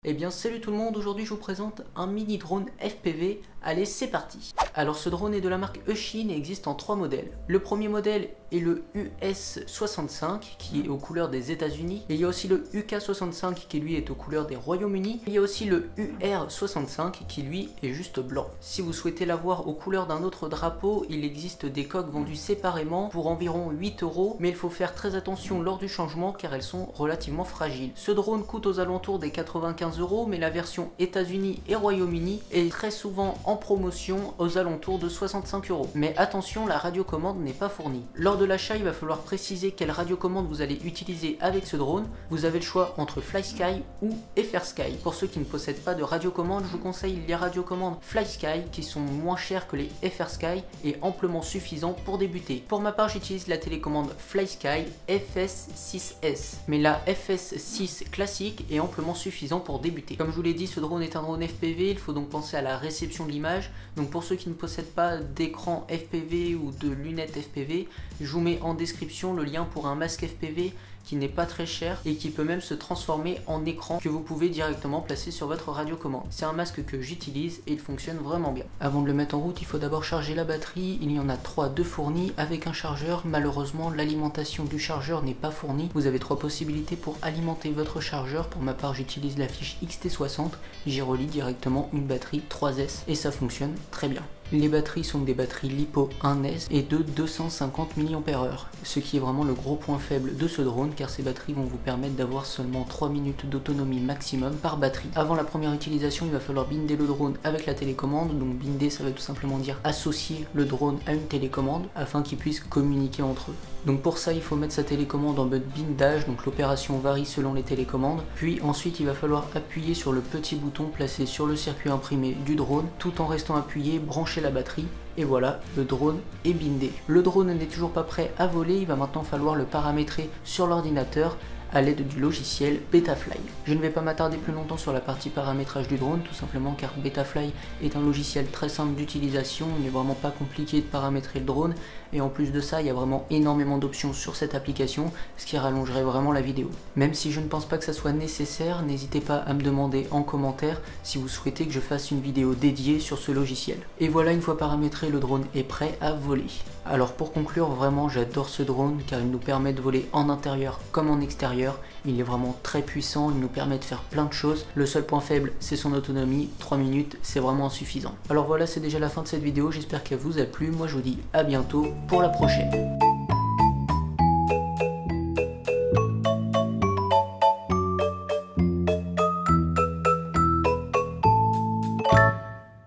Eh bien salut tout le monde, aujourd'hui je vous présente un mini drone FPV, allez c'est parti. Alors ce drone est de la marque Eushin et existe en 3 modèles. Le premier modèle est le US65 qui est aux couleurs des États-Unis. Il y a aussi le UK65 qui lui est aux couleurs des Royaumes-Unis. Il y a aussi le UR65 qui lui est juste blanc. Si vous souhaitez l'avoir aux couleurs d'un autre drapeau, il existe des coques vendues séparément pour environ 8 €, mais il faut faire très attention lors du changement car elles sont relativement fragiles. Ce drone coûte aux alentours des 95 €, mais la version États-Unis et Royaume-Uni est très souvent en promotion aux alentours de 65 €. Mais attention, la radiocommande n'est pas fournie. Lors de l'achat, il va falloir préciser quelle radiocommande vous allez utiliser avec ce drone. Vous avez le choix entre FlySky ou FrSky. Pour ceux qui ne possèdent pas de radiocommande, je vous conseille les radiocommandes FlySky qui sont moins chères que les FrSky et amplement suffisants pour débuter. Pour ma part, j'utilise la télécommande FlySky FS6S, mais la FS6 classique est amplement suffisant pour débuter. Comme je vous l'ai dit, ce drone est un drone FPV, il faut donc penser à la réception de l'image. Donc pour ceux qui ne possèdent pas d'écran FPV ou de lunettes FPV, je vous mets en description le lien pour un masque FPV qui n'est pas très cher et qui peut même se transformer en écran que vous pouvez directement placer sur votre radiocommande. C'est un masque que j'utilise et il fonctionne vraiment bien. Avant de le mettre en route, il faut d'abord charger la batterie. Il y en a 3 de fournis avec un chargeur. Malheureusement, l'alimentation du chargeur n'est pas fournie. Vous avez 3 possibilités pour alimenter votre chargeur. Pour ma part, j'utilise la fiche XT60. J'y relie directement une batterie 3S et ça fonctionne très bien. Les batteries sont des batteries LiPo 1S et de 250 mAh, ce qui est vraiment le gros point faible de ce drone car ces batteries vont vous permettre d'avoir seulement 3 minutes d'autonomie maximum par batterie. Avant la première utilisation, il va falloir binder le drone avec la télécommande. Donc binder, ça veut tout simplement dire associer le drone à une télécommande afin qu'ils puissent communiquer entre eux. Donc pour ça, il faut mettre sa télécommande en mode bindage, donc l'opération varie selon les télécommandes. Puis ensuite, il va falloir appuyer sur le petit bouton placé sur le circuit imprimé du drone, tout en restant appuyé, brancher la batterie. Et voilà, le drone est bindé. Le drone n'est toujours pas prêt à voler, il va maintenant falloir le paramétrer sur l'ordinateur à l'aide du logiciel Betafly. Je ne vais pas m'attarder plus longtemps sur la partie paramétrage du drone, tout simplement car Betafly est un logiciel très simple d'utilisation, il n'est vraiment pas compliqué de paramétrer le drone, et en plus de ça, il y a vraiment énormément d'options sur cette application, ce qui rallongerait vraiment la vidéo. Même si je ne pense pas que ça soit nécessaire, n'hésitez pas à me demander en commentaire si vous souhaitez que je fasse une vidéo dédiée sur ce logiciel. Et voilà, une fois paramétré, le drone est prêt à voler. Alors pour conclure, vraiment j'adore ce drone car il nous permet de voler en intérieur comme en extérieur. Il est vraiment très puissant, il nous permet de faire plein de choses. Le seul point faible, c'est son autonomie. 3 minutes, c'est vraiment insuffisant. Alors voilà, c'est déjà la fin de cette vidéo. J'espère qu'elle vous a plu. Moi je vous dis à bientôt pour la prochaine.